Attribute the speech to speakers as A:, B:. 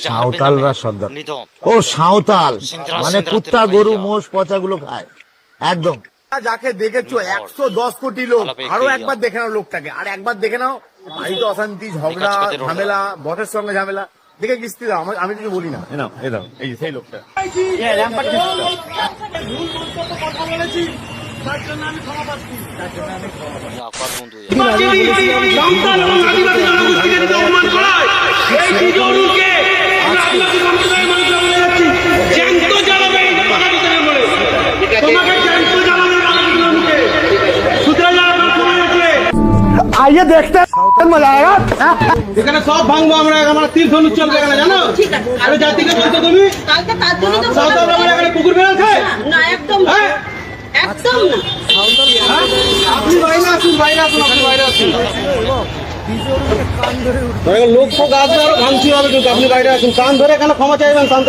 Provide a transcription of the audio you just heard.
A: সাঁওতালরা সর্দার। ও সাঁওতাল মানে কুত্তা গরু মোষ পচাগুলো খায় একদম।
B: যাকে দেখেছো 110 কোটি লোক, আরো একবার দেখে নাও লোকটাকে, আর একবার দেখে নাও বাড়িতে অশান্তি, ঝগড়া, ঝামেলা, বসের সঙ্গে ঝামেলা, দেখে কিস্তি দাও, আমি কিছু বলি না। এই দাও, এই যে সেই লোকটা।
C: आइए देखते हैं मजा आएगा।
D: এখানে সব ভাঙবো আমরা, আমার তীর ধনুক চলবে এখানে, জানো? আরে জাতিকে বলতো তুমি
E: কালকে তার জন্য তো
D: সাউথ আমরা এখানে কুকুর বেড়াল খায়
E: না, একদম না, একদম না।
D: আপনি বাইরে আসুন, বাইরে আসুন, আপনি বাইরে আসুন। লোক তো গাছ আরো ভাঙছি হবে, কিন্তু আপনি বাইরে আসুন, কান ধরে এখানে ক্ষমা চাইবেন শান্ত